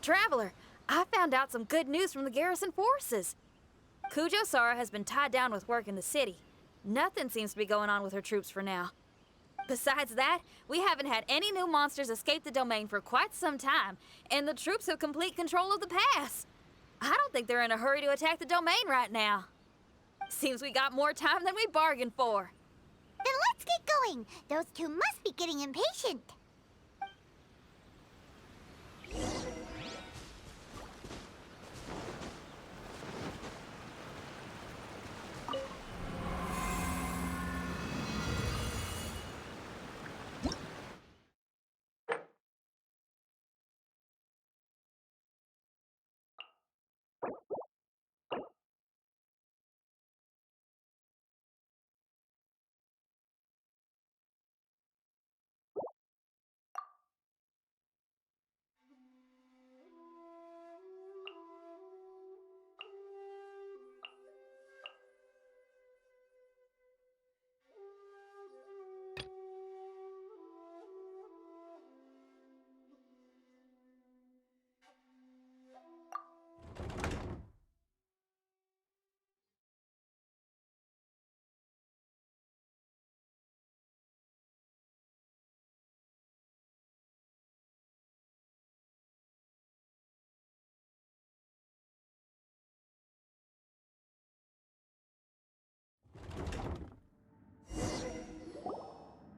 Traveler, I found out some good news from the garrison forces. Kujo-Sara has been tied down with work in the city. Nothing seems to be going on with her troops for now. Besides that, we haven't had any new monsters escape the domain for quite some time, and the troops have complete control of the pass. I don't think they're in a hurry to attack the domain right now. Seems we got more time than we bargained for. Then let's get going. Those two must be getting impatient.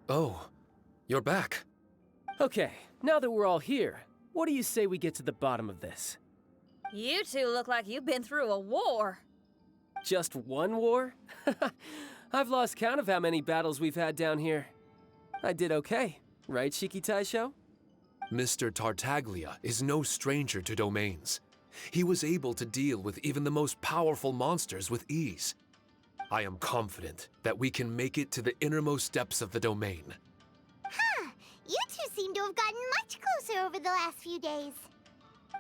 Oh, you're back. Okay, now that we're all here, what do you say we get to the bottom of this? You two look like you've been through a war. Just one war? I've lost count of how many battles we've had down here. I did okay, right, Shiki Taisho? Mr. Tartaglia is no stranger to domains. He was able to deal with even the most powerful monsters with ease. I am confident that we can make it to the innermost depths of the domain. Huh. You two seem to have gotten much closer over the last few days.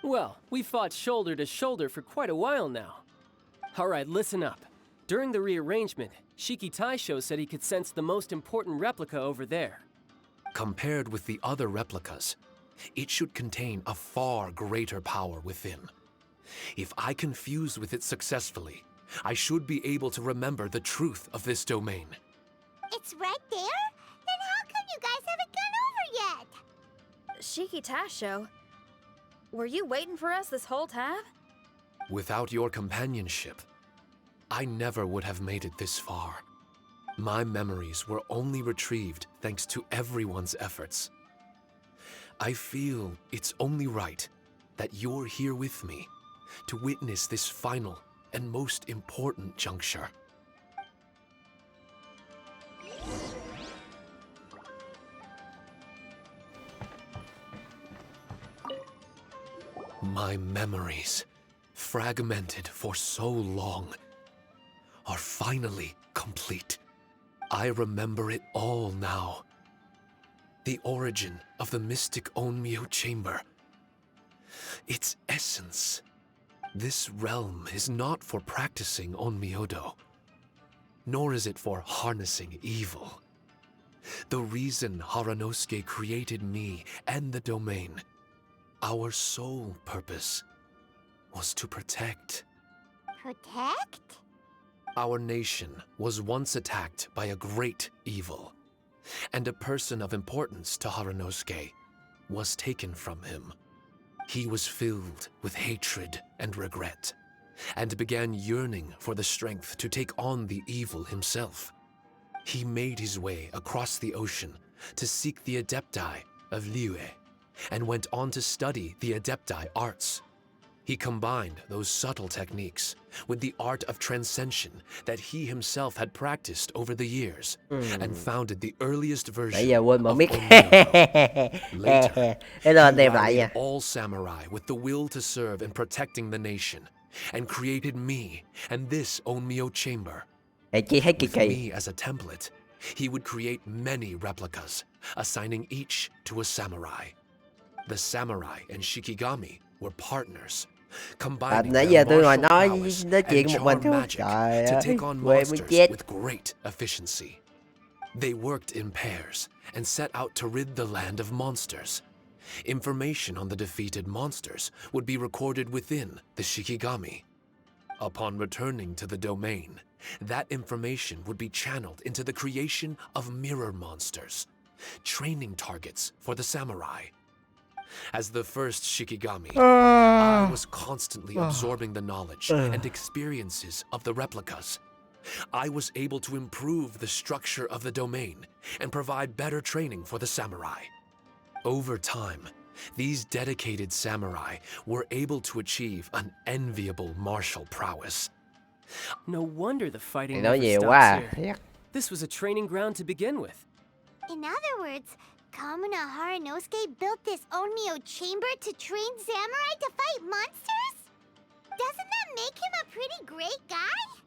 Well, we fought shoulder to shoulder for quite a while now. All right, listen up. During the rearrangement, Shiki Taisho said he could sense the most important replica over there. Compared with the other replicas, it should contain a far greater power within. If I can fuse with it successfully, I should be able to remember the truth of this domain. It's right there? Then how come you guys haven't gone over yet? Shiki Taisho, were you waiting for us this whole time? Without your companionship, I never would have made it this far. My memories were only retrieved thanks to everyone's efforts. I feel it's only right that you're here with me to witness this final and most important juncture. My memories, fragmented for so long, are finally complete. I remember it all now. The origin of the mystic Onmyo chamber. Its essence. This realm is not for practicing Onmyodo, nor is it for harnessing evil. The reason Haranosuke created me and the domain, our sole purpose, was to protect. Protect? Our nation was once attacked by a great evil, and a person of importance to Haranosuke was taken from him. He was filled with hatred and regret, and began yearning for the strength to take on the evil himself. He made his way across the ocean to seek the Adepti of Liyue, and went on to study the Adepti arts. He combined those subtle techniques with the art of transcension that he himself had practiced over the years and founded the earliest Nãy version giờ of quên mở mic. Later, Để rồi anh he đem lại rallied nha. all samurai with the will to serve in protecting the nation and created me and this Onmyo chamber. Để chi thấy kỳ With kỳ. me as a template, he would create many replicas, assigning each to a samurai. The samurai and Shikigami were partners, combining Nãy their giờ tôi ngồi martial nói prowess chuyện and một mình charm thôi. magic Trời to ơi, take on quên muốn monsters chết. with great efficiency. They worked in pairs and set out to rid the land of monsters. Information on the defeated monsters would be recorded within the Shikigami. Upon returning to the domain, that information would be channeled into the creation of mirror monsters, training targets for the samurai. As the first Shikigami, I was constantly absorbing the knowledge and experiences of the replicas. I was able to improve the structure of the domain and provide better training for the samurai. Over time, these dedicated samurai were able to achieve an enviable martial prowess. No wonder the fighting Nói never nhiều stops quá à. here. Thiệt. This was a training ground to begin with. In other words, Kamuna Haranosuke built this Onmyo chamber to train samurai to fight monsters? Doesn't that make him a pretty great guy?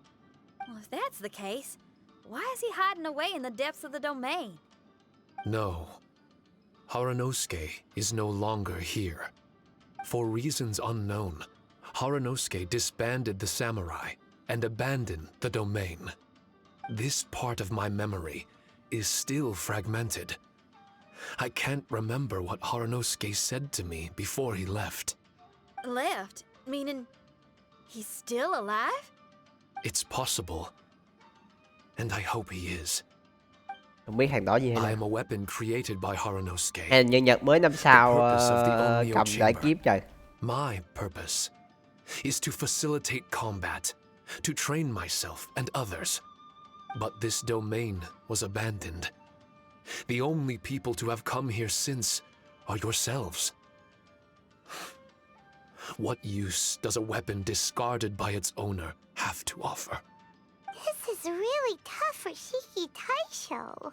Well, if that's the case, why is he hiding away in the depths of the domain? No, Haranosuke is no longer here. For reasons unknown, Haranosuke disbanded the samurai and abandoned the domain. This part of my memory is still fragmented. I can't remember what Haranosuke said to me before he left. Left? Meaning he's still alive? It's possible, and I hope he is. Không biết thằng đó gì I hay am nào. a weapon created by Haranosuke. Hay là nhân vật mới năm sau purpose of the Onmyo cầm đại chamber. kiếm trời. My purpose is to facilitate combat, to train myself and others. But this domain was abandoned. The only people to have come here since are yourselves. What use does a weapon discarded by its owner have to offer? This is really tough for Shiki Taisho.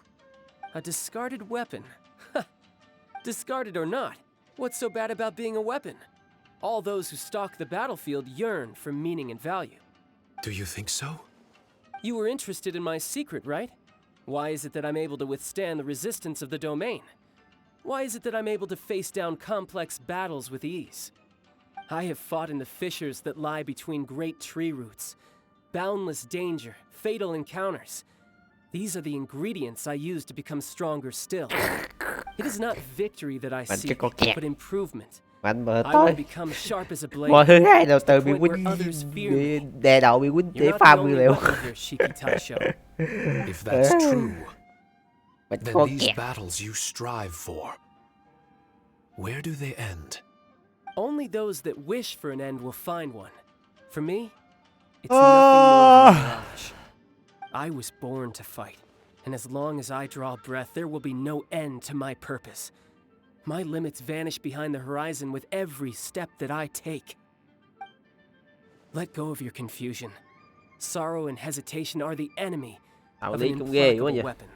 A discarded weapon. Discarded or not, what's so bad about being a weapon? All those who stalk the battlefield yearn for meaning and value. Do you think so? You were interested in my secret, right? Why is it that I'm able to withstand the resistance of the domain? Why is it that I'm able to face down complex battles with ease? I have fought in the fissures that lie between great tree roots. Boundless danger, fatal encounters. These are the ingredients I use to become stronger still. It is not victory that I seek, but improvement. Mạnh bờ I tối. will become sharp as a blade. Mọi thứ hai đầu từ bị to the point where quýnh others fear me. đè đầu bị quýnh để You're not farm the nguyên only liệu. weapon here, Shiki Taisho. If that's true, Mạnh then con these kẹt. battles you strive for, where do they end? Only those that wish for an end will find one. For me, it's nothing more than a mirage. I was born to fight, and as long as I draw breath, there will be no end to my purpose. My limits vanish behind the horizon with every step that I take. Let go of your confusion. Sorrow and hesitation are the enemy Đạo of lý an cũng ghê quá implacable nhỉ. weapon.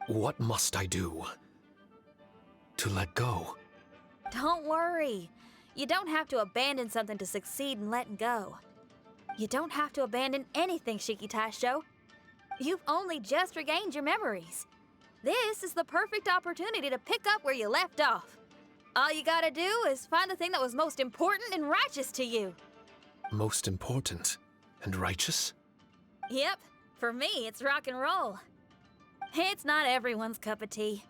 What must I do to let go? Don't worry. You don't have to abandon something to succeed in letting go. You don't have to abandon anything, Shiki Taisho. You've only just regained your memories. This is the perfect opportunity to pick up where you left off. All you gotta do is find the thing that was most important and righteous to you. Most important and righteous? Yep, for me, it's rock and roll. It's not everyone's cup of tea.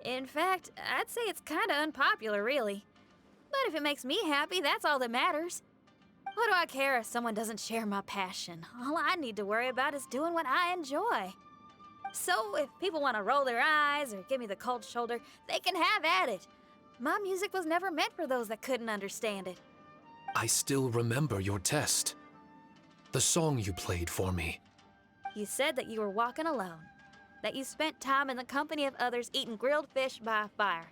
In fact, I'd say it's kinda unpopular, really. But if it makes me happy, that's all that matters. What do I care if someone doesn't share my passion? All I need to worry about is doing what I enjoy. So if people want to roll their eyes or give me the cold shoulder, they can have at it. My music was never meant for those that couldn't understand it. I still remember your test. The song you played for me. You said that you were walking alone, that you spent time in the company of others eating grilled fish by a fire.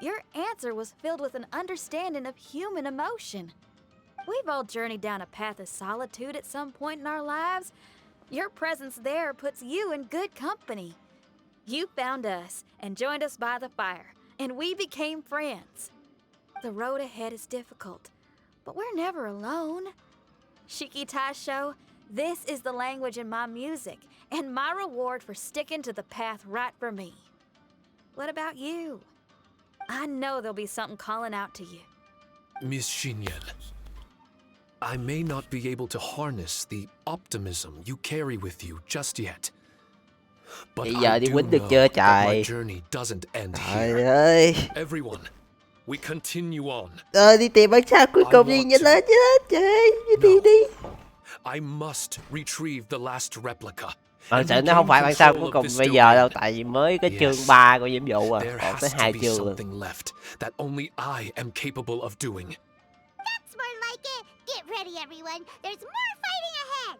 Your answer was filled with an understanding of human emotion. We've all journeyed down a path of solitude at some point in our lives. Your presence there puts you in good company. You found us and joined us by the fire, and we became friends. The road ahead is difficult, but we're never alone. Shiki Taisho, this is the language in my music, and my reward for sticking to the path right for me. What about you? I know there'll be something calling out to you. Miss Xinyan, I may not be able to harness the optimism you carry with you just yet. But Bây giờ I đi do quýnh được know chưa that my trời? journey doesn't end Trời here. ơi. Everyone, we continue on. Đi tìm bản sao cuối cùng đi, nhanh lên chứ trời, đi tìm đi. I must retrieve the last replica. Thật sự nó không phải bản sao cuối cùng bây giờ đâu, tại vì mới có chương 3 của nhiệm vụ à, còn tới 2 chương luôn. Something left that only I am capable of doing. That's more like it. Get ready, everyone. There's more fighting ahead.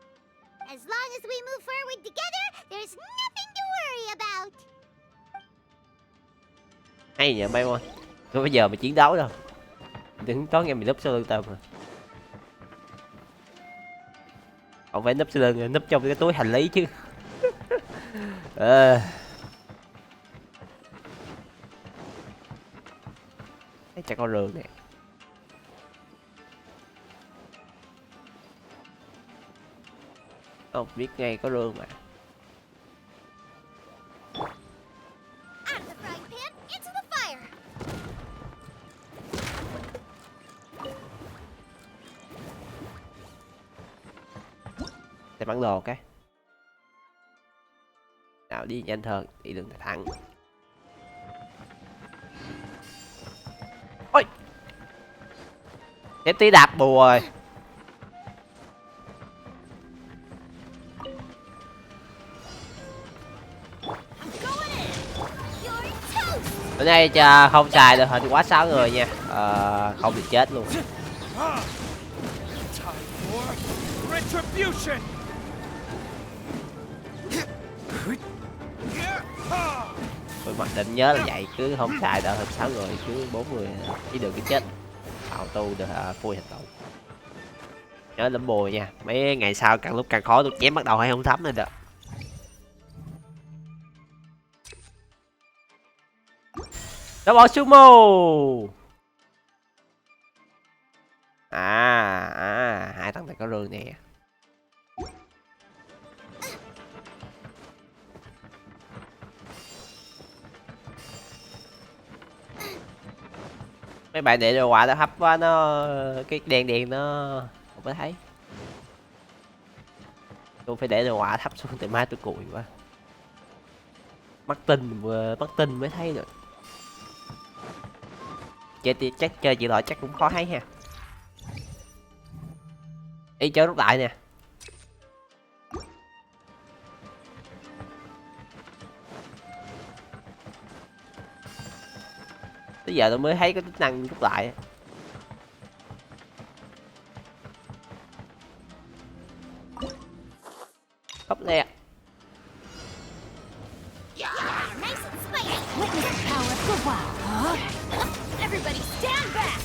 As long as we move forward together, there's nothing to worry about. Hay nhờ bay ơi. Bây giờ mà chiến đấu đâu. Đứng có nghe mình núp sau lưng tao mà. Không phải núp sau lưng, núp trong cái túi hành lý chứ. Thấy chắc con rường nè. Không biết ngay có rương mà. Out of the frying pan, into the fire. Để bản đồ cái. Nào đi nhanh hơn, đi đường thẳng. Ôi. Tiếp tí đạp bùa rồi. Bữa nay không xài được hình quá 6 người nha, không bị chết luôn. Tôi mặc định nhớ là vậy, cứ không xài được hình 6 người, cứ 4 người chỉ được cái chết. Auto được phôi hành động. Nhớ lắm bùi nha, mấy ngày sau càng lúc càng khó, tôi chém bắt đầu hay không thấm lên được. Double sumo. Hai thằng này có rương nè. Mấy bạn để đồ họa nó hấp quá, nó cái đèn đèn nó không có thấy. Tôi phải để đồ họa thấp xuống, tại mai tôi cùi quá. Mắt tinh mới thấy được. Chắc chơi chị loại chắc cũng khó thấy ha. Đi chơi rút lại nè. Tới giờ tôi mới thấy có chức năng rút lại. Hấp nè. Everybody stand back!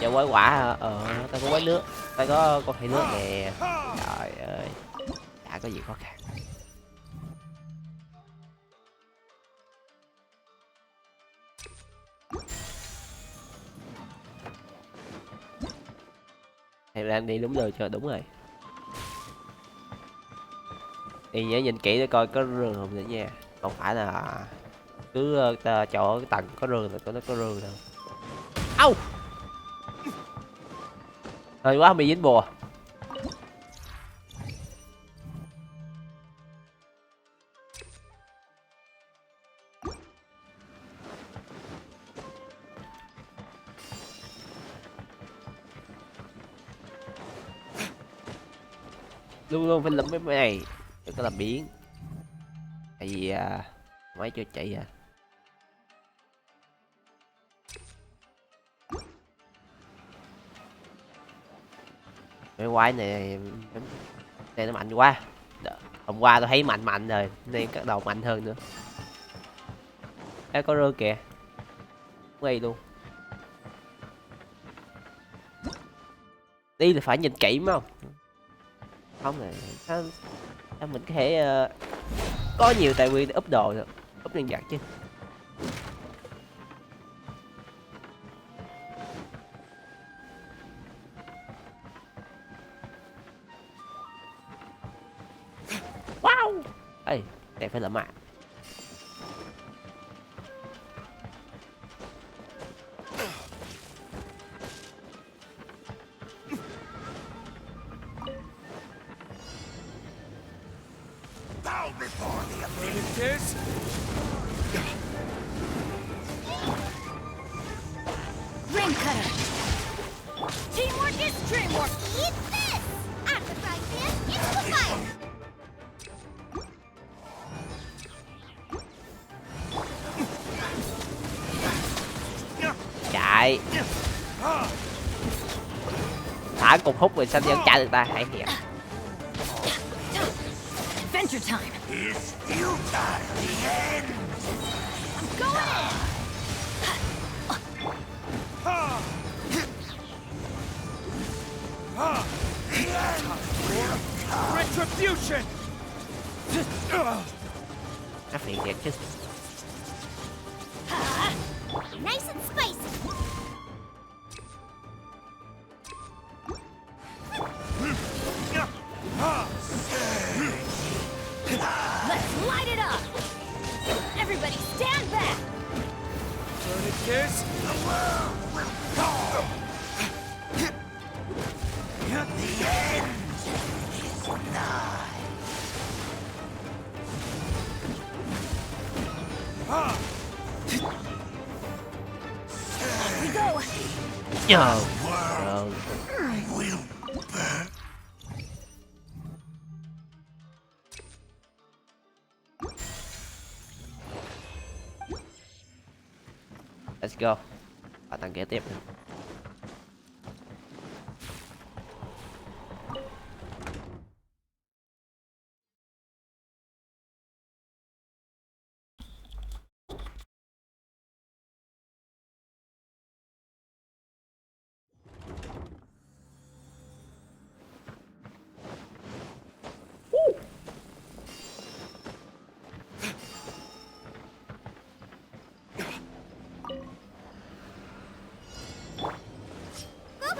Giờ quái quả hả? Tao có quái nước. Tao có con thủy nước nè. Trời ơi. Chả có gì khó khăn. Em đang đi đúng đường chưa? Đúng rồi. Thì nhớ nhìn kỹ để coi có rương không nữa nha. Không phải là cứ chỗ cái tầng có rương là nó có rương đâu. Au! Hơi quá, bị dính bùa. Luôn luôn phải lụm mấy này, đừng có làm biến. Tại vì máy chưa chạy à. Mấy quái này nó mạnh quá. Hôm qua tôi thấy mạnh rồi, nay bắt đầu mạnh hơn nữa. Ê, có rơ kìa. Quay luôn. Đi là phải nhìn kỹ phải không? Không là sao mình có thể có nhiều tài nguyên để úp đồ được, úp nhân vật chứ. Wow. Ê, đây phải là mạng. Ring cutter. Teamwork is dreamwork. Eat this! After frying pan, into the fire! Chạy. Thả cục hút rồi sao vẫn chạy được ta, hay thiệt. Adventure time. It's futile, the end. Go in. The end will come. Retribution. Nó phiền thiệt chứ. Nice and spicy! Let's light it up. Everybody stand back. Kiss. The world will go. The end is nigh. We go. Nhờ. Will burn. Let's go. Và tăng kế tiếp nữa.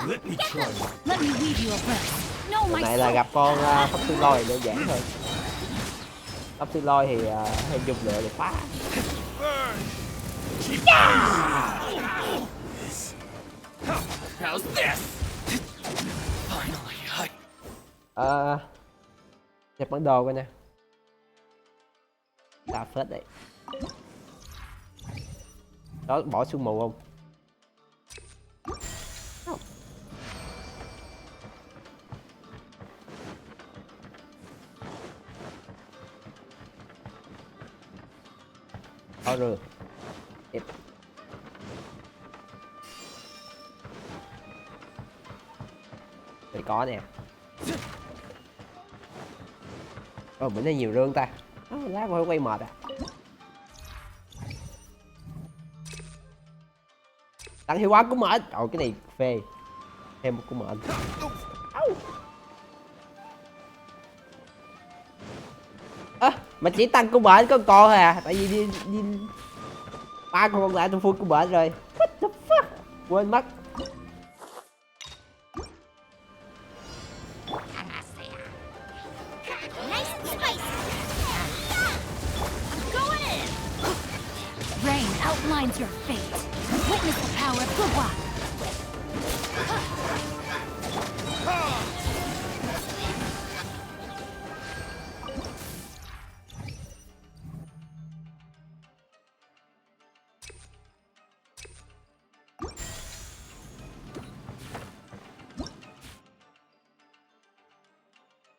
Let me try. Let me weave you a verse. No, Lần my này là soul. gặp con pháp sư lôi đơn giản thôi. Pháp sư lôi thì hay dùng lửa để phá. How's this? Finally, Nhập bản đồ coi nè. Đạp phết đấy. Đó, bỏ sương mù không? Có rửa. Tiếp. Đây có nè. Bữa nay nhiều rương ta. Lát phải quay mệt à. Tăng hiệu quả của mệnh. Cái này phê. Thêm một của mệnh. Mà chỉ tăng của mệnh có con thôi à. Tại vì đi 3 con còn lại tôi full của mệnh rồi. What the fuck. Quên mất. Nice and spicy! Going in. Rain outlines your fate. Witness the power of good luck.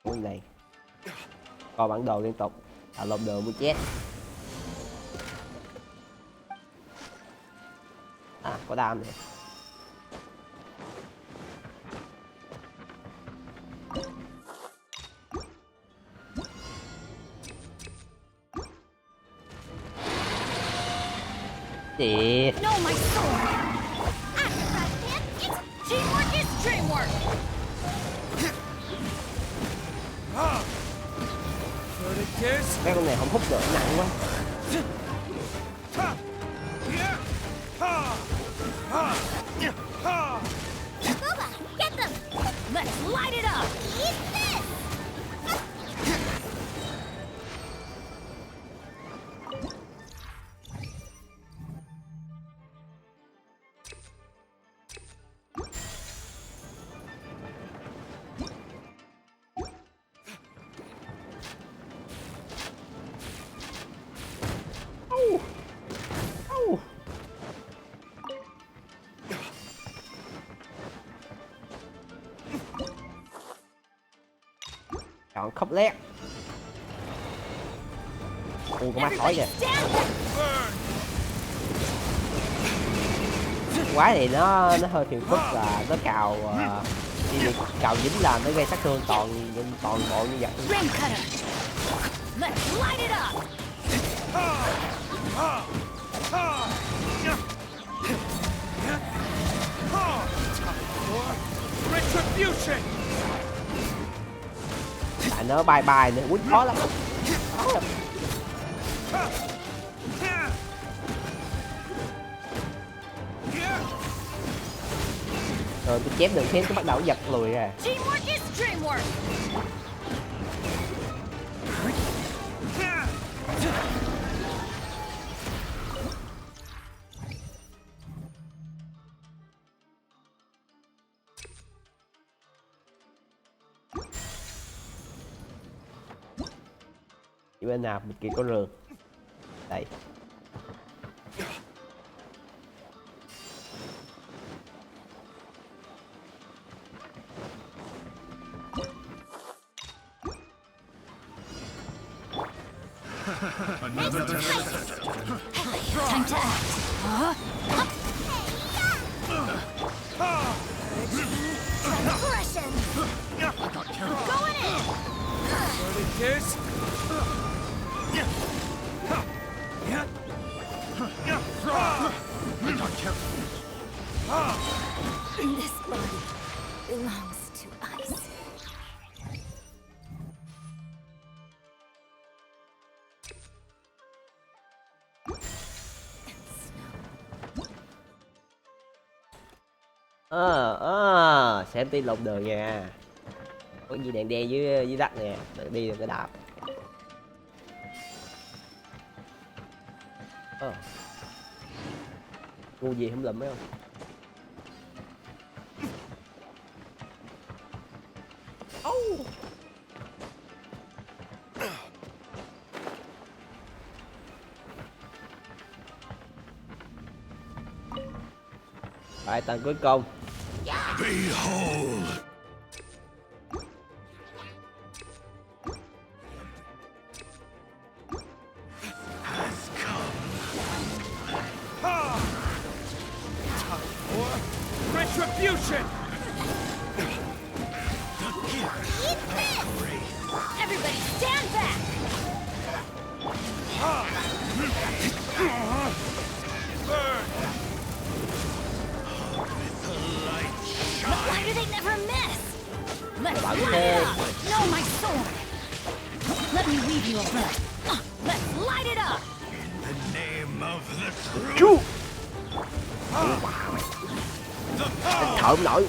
Con này coi bản đồ liên tục lộn đồ mới chết. Có đam này. Gì? No, my sword! It's teamwork is dreamwork! Cái con này không hút được, nặng quá. Booba, get them! Let's light it up! Eat this! Chọn khóc lét. Con mắt khỏi kìa. Quái này nó hơi phiền phức là nó cào cào dính là nó gây sát thương toàn bộ như vậy. Let's light it up! Retribution! Tại nó bay nữa, quýnh khó lắm. Rồi tôi chém được thêm tôi bắt đầu giật lùi ra. Teamwork is dreamwork! Chỉ bên nào bên kia có rừng. Đây. Time to act! Aggression! Going in! This body belongs to ice. Xem tin lộn đường nha. Có gì đèn đen dưới đất nè, đừng đi đừng có đạp. Ngu gì không lụm mấy không? Bài tầng cuối cùng. Behold! Has come. Time for retribution! Everybody stand back! Burn! Why do they never miss? Let's light it up! No, my sword! Let me weave you a verse. Let's light it up! In the name of the truth! Chú! The power! Thở không nổi.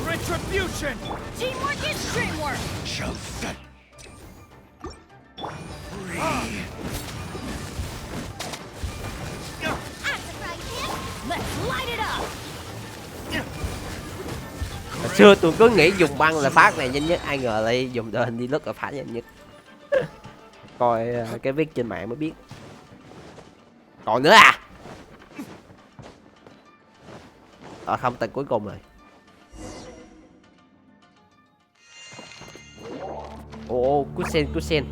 Retribution! Teamwork is dreamwork! Shall set free! Let's light it up! Hồi xưa tôi cứ nghĩ dùng băng là phát này nhanh nhất, ai ngờ lại dùng đội hình đi lướt là phát nhanh nhất. Coi cái viết trên mạng mới biết. Còn nữa à? Không, tầng cuối cùng rồi. Ồ, cú sen.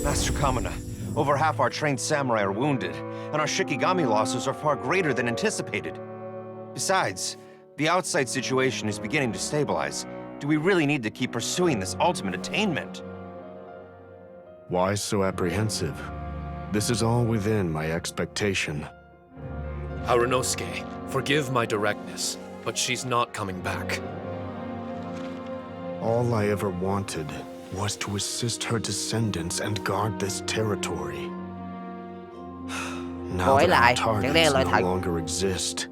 Master Kamina, over half our trained samurai are wounded, and our Shikigami losses are far greater than anticipated. Besides, The outside situation is beginning to stabilize. Do we really need to keep pursuing this ultimate attainment? Why so apprehensive? This is all within my expectation. Harunosuke, forgive my directness, but she's not coming back. All I ever wanted was to assist her descendants and guard this territory. Now Hỏi that lại, our chẳng lẽ targets lời no thật. longer exist,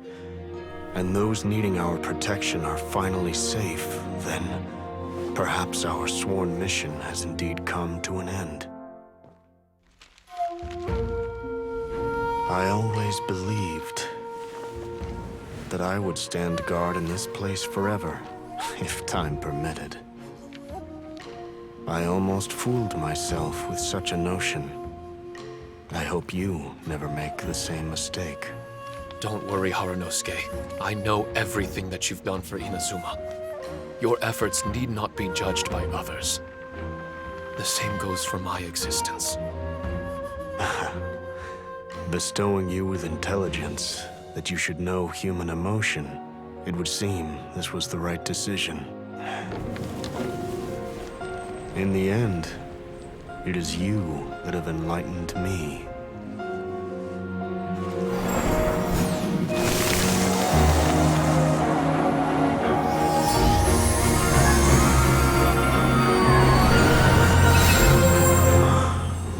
and those needing our protection are finally safe, then perhaps our sworn mission has indeed come to an end. I always believed that I would stand guard in this place forever, if time permitted. I almost fooled myself with such a notion. I hope you never make the same mistake. Don't worry, Harunosuke. I know everything that you've done for Inazuma. Your efforts need not be judged by others. The same goes for my existence. Bestowing you with intelligence, that you should know human emotion, it would seem this was the right decision. In the end, it is you that have enlightened me.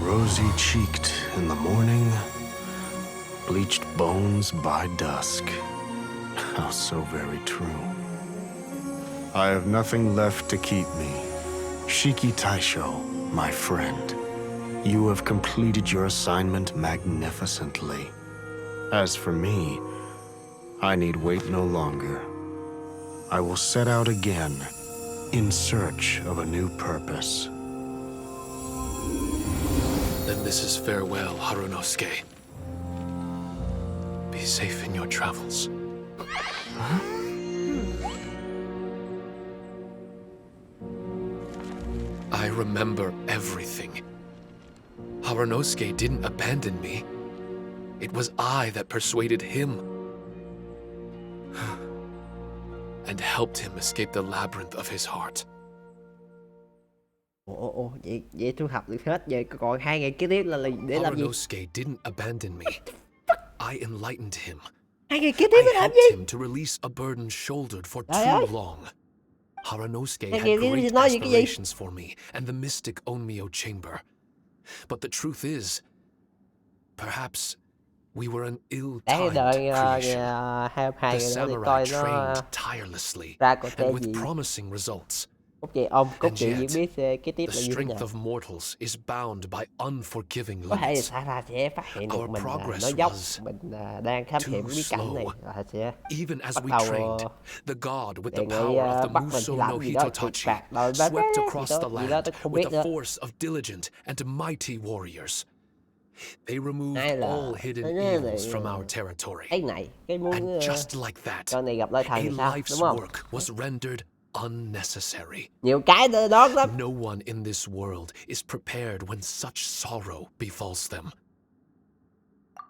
Rosy-cheeked in the morning, bleached bones by dusk. How so very true. I have nothing left to keep me. Shiki Taisho, my friend, you have completed your assignment magnificently. As for me, I need wait no longer. I will set out again, in search of a new purpose. Then this is farewell, Harunosuke. Be safe in your travels. I remember everything. Harunosuke didn't abandon me. It was I that persuaded him and helped him escape the labyrinth of his heart. Ồ, vậy tôi học được hết vậy, còn 2 ngày kế tiếp là để làm gì? Harunosuke didn't abandon me. I enlightened him. 2 ngày kế tiếp I để làm helped gì? him to release a burden shouldered for Trời ơi. too long. Harunosuke Hai had ngày kế tiếp great nói gì cái gì? aspirations for me and the mystic Onmyo chamber. But the truth is, perhaps we were an Đáng ill-timed đợi creation. 2 ngày The nữa để samurai coi nó trained tirelessly ra có cái and gì. with promising results. Cốt And truyện yet, diễn biến kế tiếp The là như thế strength nào? of mortals is bound by unforgiving Có thể limits. Sarah sẽ phát hiện được Our mình progress nói dốc, was mình đang khám too hiểm bí cảnh này, slow. và sẽ Even as bắt we đầu trained, the god with đề the nghị power of the bắt mình Muso đi no làm gì đó trừng Hitotachi phạt đòi swept across the gì đó land tôi không with biết a nữa. force of diligent and mighty warriors. They removed Hay là all hidden cái evils này from our territory. cái này cái muốn And just like that, con này gặp lại a thần thì sao, life's đúng không? work was rendered unnecessary. Nhiều cái đó lắm. No one in this world is prepared when such sorrow befalls them.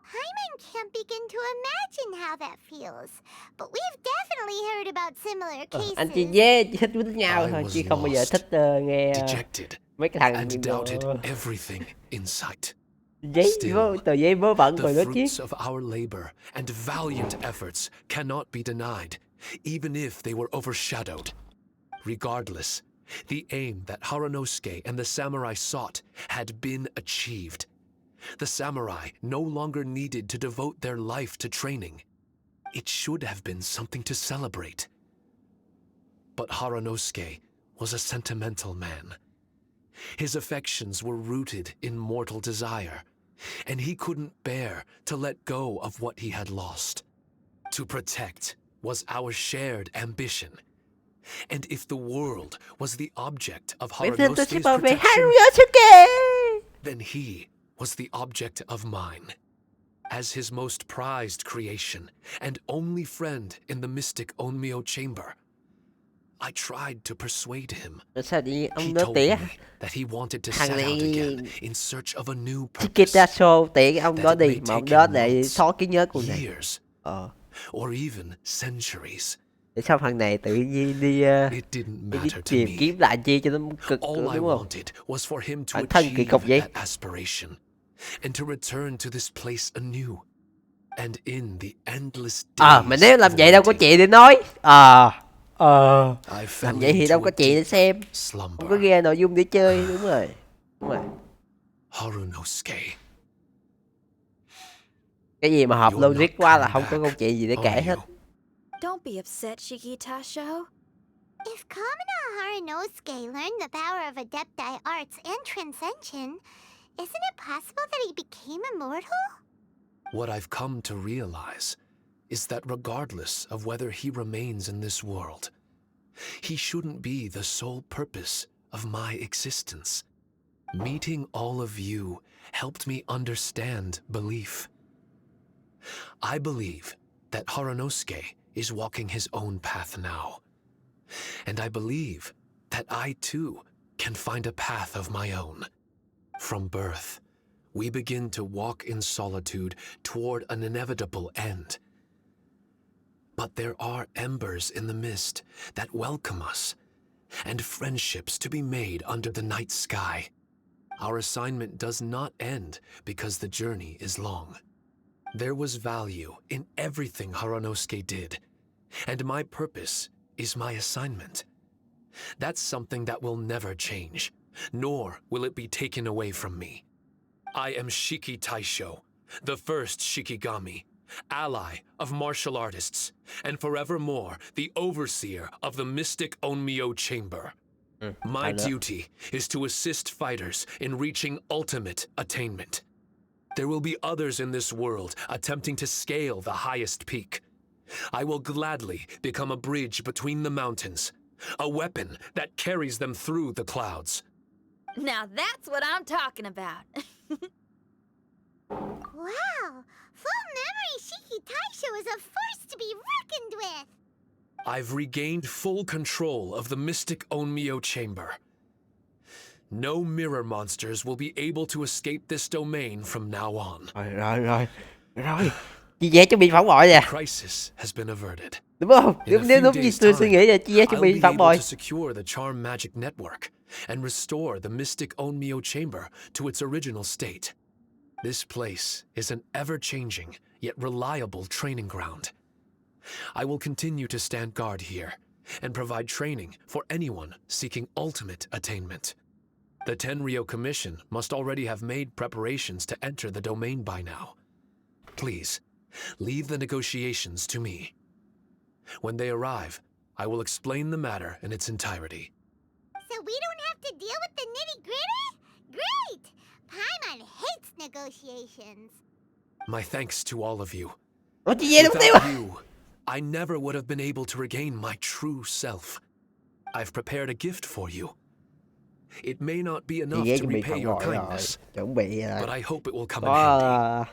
Hyman can't begin to imagine how that feels. But we've definitely heard about similar cases. Anh chị dê chỉ thích với nhau I thôi, was chứ không bao giờ lost, thích nghe dejected, mấy cái thằng and doubted everything in sight. tờ giấy vớ vẩn The rồi nó chiếc. fruits of our labor and valiant efforts cannot be denied, even if they were overshadowed. Regardless, the aim that Harunosuke and the samurai sought had been achieved. The samurai no longer needed to devote their life to training. It should have been something to celebrate. But Harunosuke was a sentimental man. His affections were rooted in mortal desire, and he couldn't bear to let go of what he had lost. To protect was our shared ambition. And if the world was the object of Harunosuke's protection, then he was the object of mine. As his most prized creation and only friend in the mystic Onmyo chamber, I tried to persuade him. Sao đi He ông đó told tỉa? me that he wanted to Thằng set out này again in search of a new Chiếc purpose. ra show tỉa cái ông That đó it đi, may mà ông take đó him để months, xóa trí nhớ của này. years, or even centuries. Để sao thằng này tự nhiên đi It didn't đi matter to tìm me. kiếm lại chi cho nó cực All I đúng không? wanted was for him to Bản thân kỳ cục vậy. achieve that aspiration and to return to this place anew. And in the endless days Mà nếu làm of vậy đâu có waiting, chị để nói. I fell Làm vậy thì into đâu có a chị để deep xem. Không slumber. có ghe nội dung để chơi, đúng rồi. Đúng rồi. Harunosuke, Cái gì mà hợp You're logic not quá là coming không có back, câu chuyện gì để kể are hết. you? Don't be upset, Shiki Tasho. If Kamina Haranosuke learned the power of Adepti arts and transcension, isn't it possible that he became immortal? What I've come to realize is that regardless of whether he remains in this world, he shouldn't be the sole purpose of my existence. Meeting all of you helped me understand belief. I believe that Harunosuke is walking his own path now. And I believe that I too can find a path of my own. From birth, we begin to walk in solitude toward an inevitable end. But there are embers in the mist that welcome us, and friendships to be made under the night sky. Our assignment does not end because the journey is long. There was value in everything Harunosuke did, and my purpose is my assignment. That's something that will never change, nor will it be taken away from me. I am Shiki Taisho, the first Shikigami, ally of martial artists, and forevermore the overseer of the mystic Onmyo Chamber. My duty is to assist fighters in reaching ultimate attainment. There will be others in this world attempting to scale the highest peak. I will gladly become a bridge between the mountains, a weapon that carries them through the clouds. Now that's what I'm talking about. Wow! Full memory Shiki Taisho is a force to be reckoned with! I've regained full control of the mystic Onmyo Chamber. No mirror monsters will be able to escape this domain from now on. Rồi. Chị dễ chuẩn bị phản bội nè. Crisis has been averted. Đúng không? In a Nếu few đúng như days' tôi suy time, nghĩ là chị dễ chuẩn I'll bị be phản able bội. to secure the charm magic network and restore the mystic Onmyo Chamber to its original state. This place is an ever-changing yet reliable training ground. I will continue to stand guard here and provide training for anyone seeking ultimate attainment. The Tenryo Commission must already have made preparations to enter the domain by now. Please, leave the negotiations to me. When they arrive, I will explain the matter in its entirety. So we don't have to deal with the nitty-gritty? Great! Paimon hates negotiations. My thanks to all of you. Chị dễ đúng tiêu. Without you, I never would have been able to regain my true self. I've prepared a gift for you. It may not be Chị enough dễ to chuẩn bị repay phản your bội rồi. kindness, Chuẩn bị but I hope it will come in handy.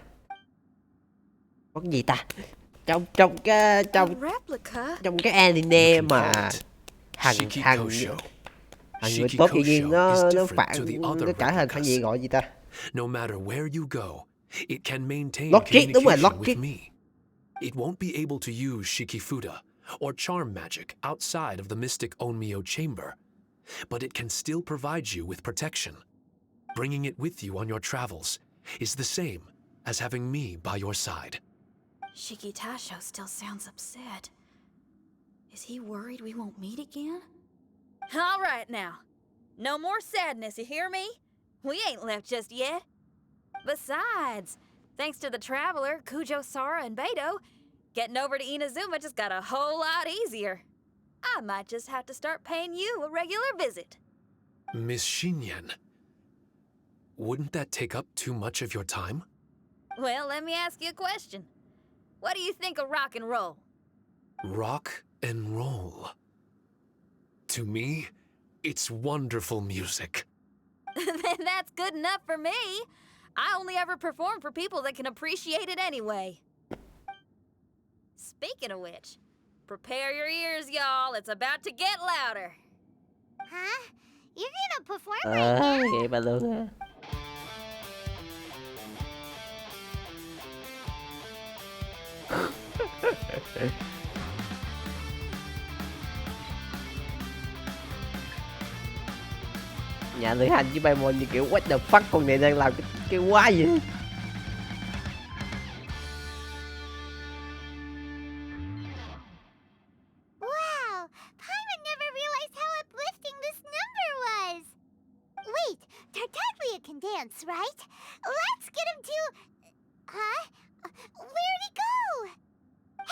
Có cái gì ta? Trong A replica? cái anime You can mà call it thằng Shikikosho. người tốt tự nhiên nó Shikikosho is phản different to the nó other trở thành thằng gì replicas. gọi gì ta? No matter where you go, it can maintain Logic, đúng rồi, communication logic. with me. It won't be able to use Shikifuda or charm magic outside of the mystic Onmyo Chamber, but it can still provide you with protection. Bringing it with you on your travels is the same as having me by your side. Shiki Tasho still sounds upset. Is he worried we won't meet again? All right now. No more sadness, you hear me? We ain't left just yet. Besides, thanks to the traveler, Kujo, Sara, and Beto, getting over to Inazuma just got a whole lot easier. I might just have to start paying you a regular visit. Miss Shinyan, wouldn't that take up too much of your time? Well, let me ask you a question. What do you think of rock and roll? Rock and roll. To me, it's wonderful music. Then that's good enough for me. I only ever perform for people that can appreciate it anyway. Speaking of which, prepare your ears, y'all. It's about to get louder. Huh? You're gonna perform right now? Vậy mà luôn á. Nhà lữ hành với Paimon như kiểu what the fuck, con này đang làm cái quái gì. Wow, Paimon never realized how uplifting this number was. Wait, Tartaglia can dance, right? Let's get him to... Huh? Where'd he go?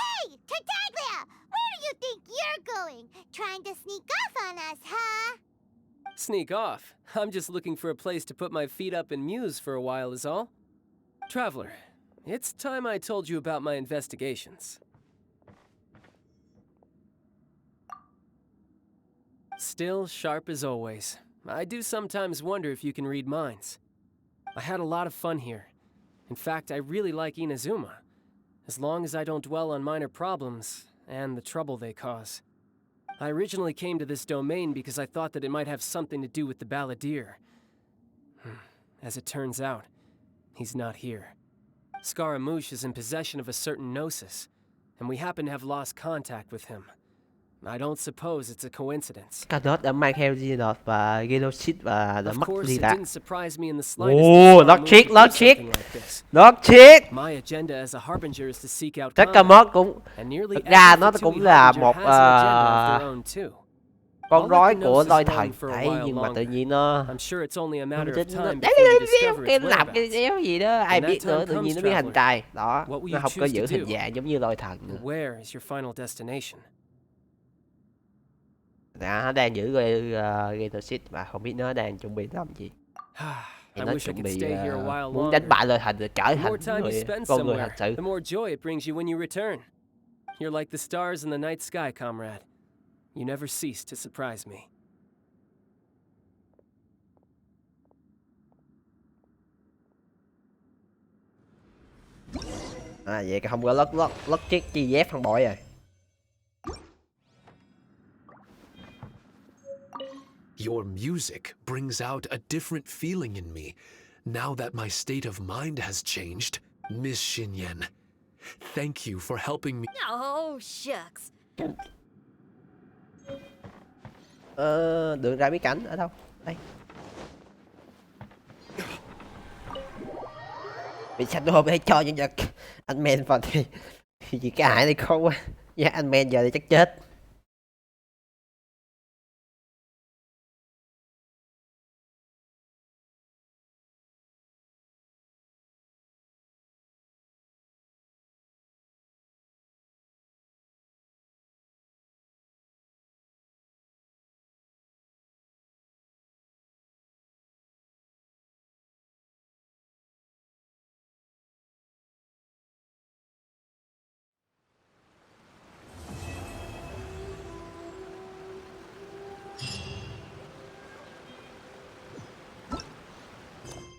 Hey, Tartaglia! Where do you think you're going? Trying to sneak off on us, huh? Sneak off? I'm just looking for a place to put my feet up and muse for a while is all. Traveler, it's time I told you about my investigations. Still sharp as always. I do sometimes wonder if you can read minds. I had a lot of fun here. In fact, I really like Inazuma. As long as I don't dwell on minor problems and the trouble they cause. I originally came to this domain because I thought that it might have something to do with the balladeer. As it turns out, he's not here. Scaramouche is in possession of a certain gnosis, and we happen to have lost contact with him. I don't suppose it's a coincidence. Scarlet đã mang theo Xehanort và Genocide và đã Of mất course, đi it đã. didn't surprise me in the slightest. Ồ, nó trick, nó trick. Nó trick. My agenda as a harbinger is to seek out Tất cả combat, mod cũng and nearly thực ra every nó Fatui cũng là harbinger một has an agenda of their own too. con rối của Gnosis lôi alone thần for a đấy, while nhưng mà tự longer. nhiên nó I'm sure it's only a matter of đấy time đấy before we đấy, discover cái its làm cái whereabouts. đéo gì đó ai When biết that time nữa, tự nhiên comes, nó biến thành traveler, trai đó, what will nó you không có choose giữ to hình do? dạng giống như lôi thần nữa. Where is your final destination? Nó đang giữ Genocide mà không biết nó đang chuẩn bị làm gì. Thì I nó wish I chuẩn could bị stay here a while muốn longer. đánh bại lôi thần rồi trở The thành more time you người spend con người somewhere, thật sự. the more joy it brings you when you return. You're like the stars in the night sky, comrade. You never cease to surprise me. Vậy không có lót chiếc chi dép thằng bội rồi. Your music brings out a different feeling in me now that my state of mind has changed. Miss Xinyan, thank you for helping me. Oh, shucks. Đường ra bí cảnh ở đâu? Đây. Vì sao tôi hôm nay cho những vật anh men vào thì vì cái hại này khó quá. Dạ anh men giờ thì chắc chết.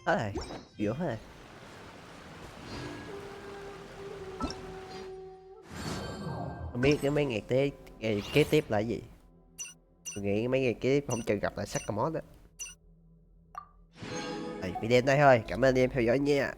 Hết rồi, hiểu hết rồi. Không biết cái mấy ngày kế tiếp là gì. Tôi nghĩ mấy ngày kế tiếp không chừng gặp lại Sacramot đó. Video đây thôi, cảm ơn anh em theo dõi nha.